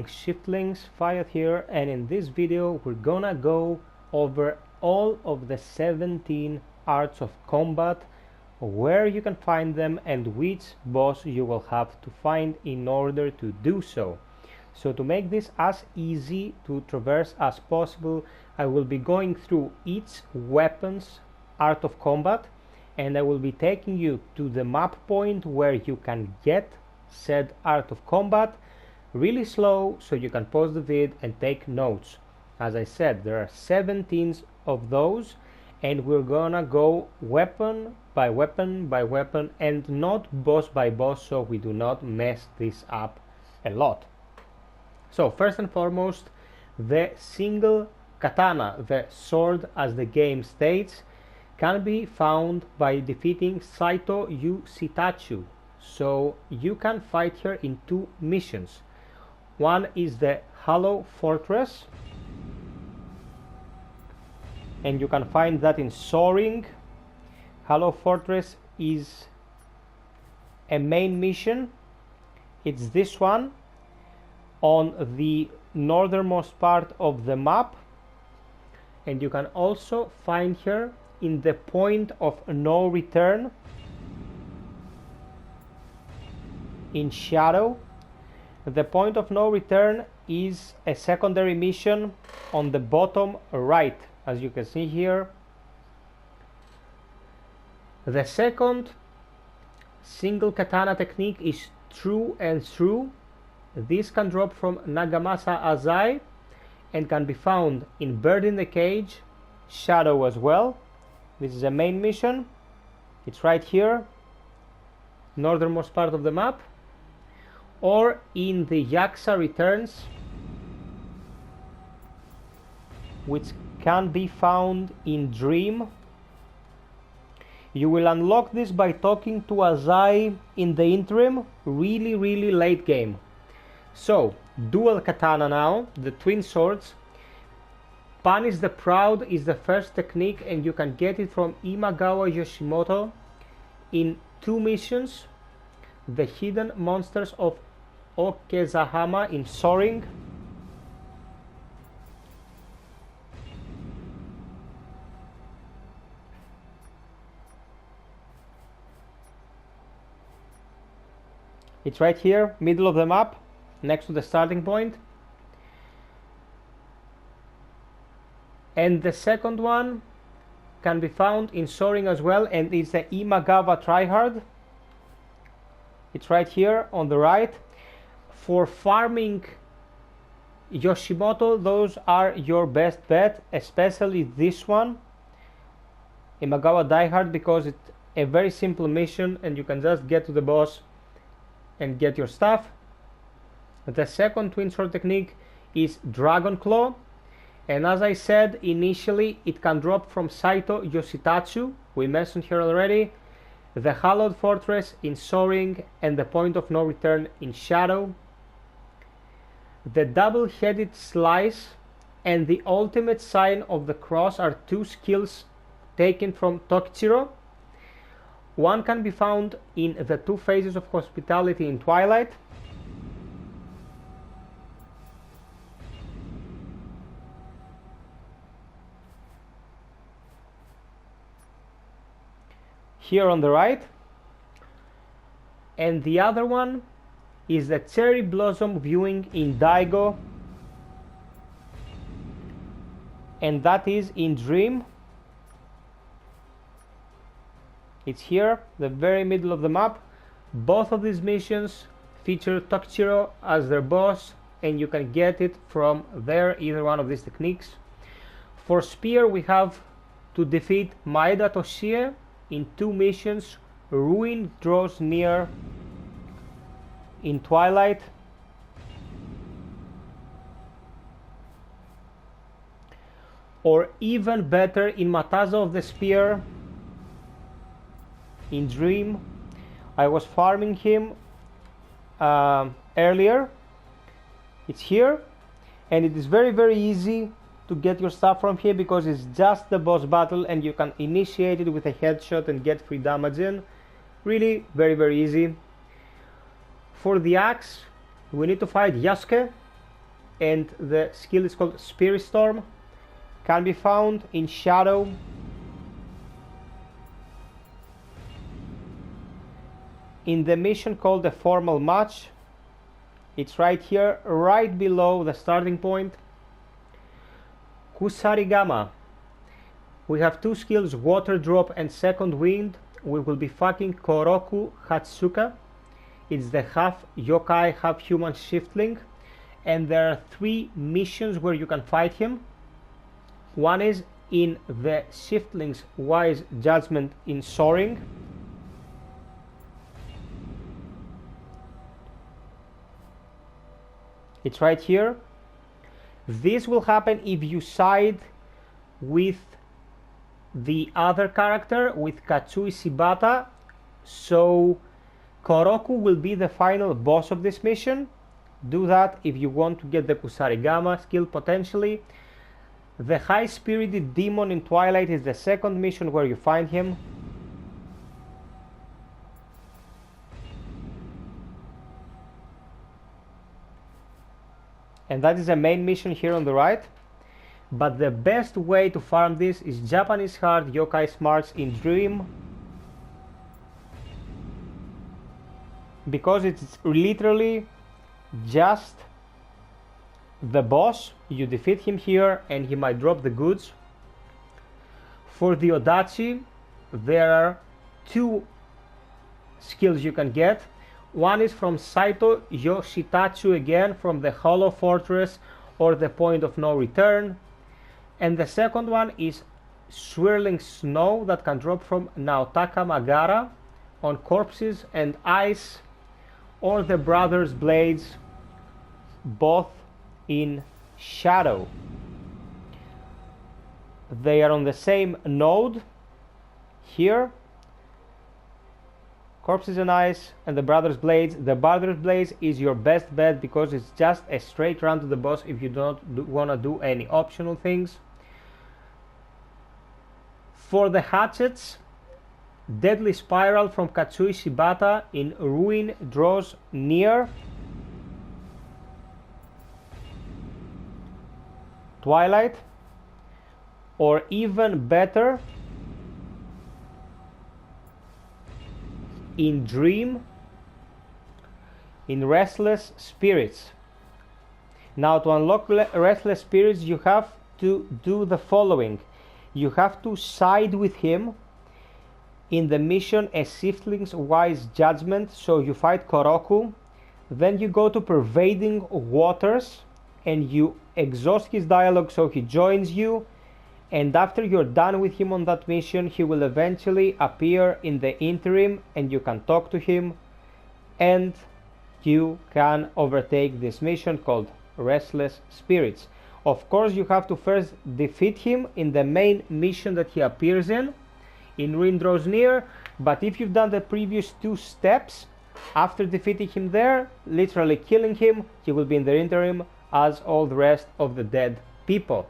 Shiftlings, FiOth here, and in this video we're gonna go over all of the 17 arts of combat, where you can find them and which boss you will have to find in order to do so. So to make this as easy to traverse as possible, I will be going through each weapon's art of combat, and I will be taking you to the map point where you can get said art of combat really slow, so you can pause the vid and take notes. As I said, there are 17 of those, and we're gonna go weapon by weapon by weapon and not boss by boss, so we do not mess this up a lot. So first and foremost, the single katana, the sword as the game states, can be found by defeating Saito Yoshitatsu. So you can fight her in two missions. One is the Hollow Fortress, and you can find that in SOARING. Hollow Fortress is a main mission. It's this one on the northernmost part of the map, and you can also find her in the point of no return in Shadow. The point of no return is a secondary mission on the bottom right, as you can see here. The second single katana technique is True and Through. This can drop from Nagamasa Azai and can be found in Bird in the Cage, Shadow as well. This is a main mission. It's right here, northernmost part of the map. Or in the Yaksha Returns, which can be found in Dream. You will unlock this by talking to Azai in the interim, really late game. So, dual katana now, the twin swords. Punish the Proud is the first technique, and you can get it from Imagawa Yoshimoto in two missions. The Hidden Monsters of Okehazama in SOARING. It's right here, middle of the map, next to the starting point. And the second one can be found in SOARING as well, and it's the Imagawa Tryhard. It's right here on the right. For farming Yoshimoto, those are your best bet, especially this one, Imagawa Diehard, because it's a very simple mission and you can just get to the boss and get your stuff. The second twin sword technique is Dragon Claw, and as I said initially, it can drop from Saito Yoshitatsu, we mentioned here already, the Hallowed Fortress in SOARING, and the Point of No Return in Shadow. The Double-Headed Slice and the Ultimate Sign of the Cross are two skills taken from Tokichiro. One can be found in the two phases of hospitality in Twilight. Here on the right. And the other one is the Cherry Blossom Viewing in Daigo, and that is in Dream. It's here, the very middle of the map. Both of these missions feature Tokichiro as their boss, and you can get it from there, either one of these techniques. For Spear, we have to defeat Maeda Toshie in two missions, Ruin Draws Near in Twilight, or even better, in Matazo of the Spear in Dream. I was farming him earlier. It's here, and it is very easy to get your stuff from here because it's just the boss battle and you can initiate it with a headshot and get free damage in. Really very easy. For the axe, we need to fight Yasuke and the skill is called Spirit Storm. Can be found in Shadow. In the mission called the Formal Match. It's right here, right below the starting point. Kusarigama. We have two skills, Water Drop and Second Wind. We will be fucking Koroku Hatsuka. It's the half yokai, half human shiftling. And there are 3 missions where you can fight him. One is in the shiftling's Wise Judgment in Soaring. It's right here. This will happen if you side with the other character, with Katsui Shibata. So Koroku will be the final boss of this mission. Do that if you want to get the Kusarigama skill potentially. The High Spirited Demon in Twilight is the second mission where you find him. And that is the main mission here on the right. But the best way to farm this is Japanese Hard Yokai Smarts in Dream. Because it's literally just the boss. You defeat him here and he might drop the goods. For the Odachi, there are 2 skills you can get. One is from Saito Yoshitatsu, again from the Hollow Fortress or the Point of No Return. And the second one is Swirling Snow that can drop from Naotaka Magara on Corpses and Ice, or the Brothers Blades, both in Shadow. They are on the same node here. Corpses and Ice and the Brothers Blades. The Brothers Blades is your best bet because it's just a straight run to the boss if you don't want to do any optional things. For the Hatchets, Deadly Spiral from Katsui Shibata in Ruin draws near. Twilight, or even better, in Dream, in Restless Spirits. Now to unlock Restless Spirits you have to do the following. You have to side with him in the mission A Shiftling's Wise Judgment, so you fight Koroku, then you go to Pervading Waters and you exhaust his dialogue so he joins you, and after you're done with him on that mission he will eventually appear in the interim and you can talk to him and you can overtake this mission called Restless Spirits. Of course you have to first defeat him in the main mission that he appears in Ruin Draws Near, but if you've done the previous 2 steps, after defeating him there, literally killing him, he will be in the interim as all the rest of the dead people.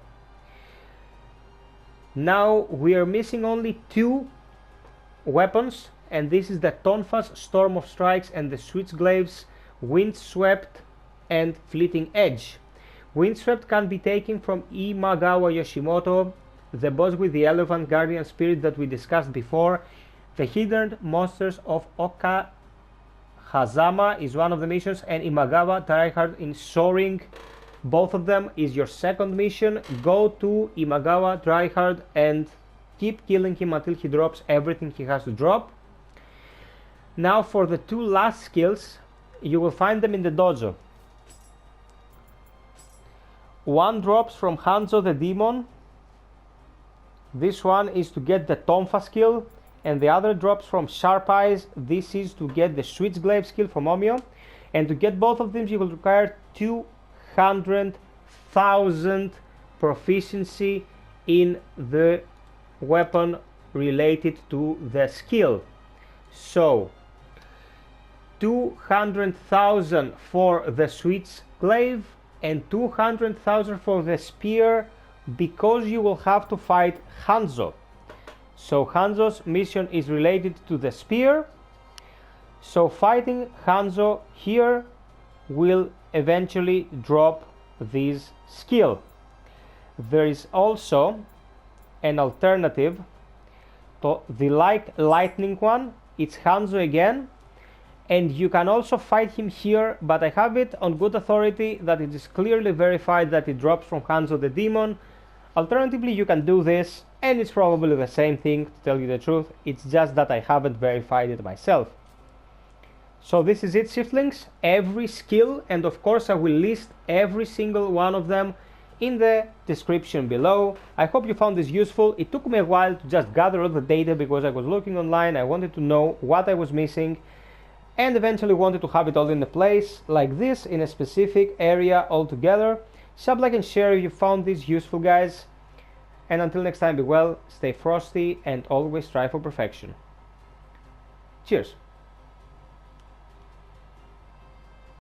Now we are missing only 2 weapons, and this is the Tonfa's Storm of Strikes and the Switchglaive's Windswept and Fleeting Edge. Windswept can be taken from Imagawa Yoshimoto, the boss with the Elephant Guardian Spirit that we discussed before. The Hidden Monsters of Okehazama is one of the missions, and Imagawa Diehard in Soaring, both of them is your second mission. Go to Imagawa Diehard and keep killing him until he drops everything he has to drop. Now for the 2 last skills, you will find them in the dojo. One drops from Hanzo the Demon. This one is to get the Tonfa skill, and the other drops from Sharp Eyes. This is to get the Switchglaive skill from Omio, and to get both of them you will require 200,000 proficiency in the weapon related to the skill. So 200,000 for the Switchglaive and 200,000 for the spear, because you will have to fight Hanzo. So Hanzo's mission is related to the spear, so fighting Hanzo here will eventually drop this skill. There is also an alternative to the lightning one. It's Hanzo again, and you can also fight him here, but I have it on good authority that it is clearly verified that it drops from Hanzo the demon. Alternatively, you can do this, and it's probably the same thing, to tell you the truth. It's just that I haven't verified it myself. So this is it, shiftlings, every skill, and of course I will list every single one of them in the description below. I hope you found this useful. It took me a while to just gather all the data because I was looking online. I wanted to know what I was missing, and eventually wanted to have it all in a place like this in a specific area all together. Sub, like, and share if you found this useful, guys. And until next time, be well, stay frosty, and always strive for perfection. Cheers.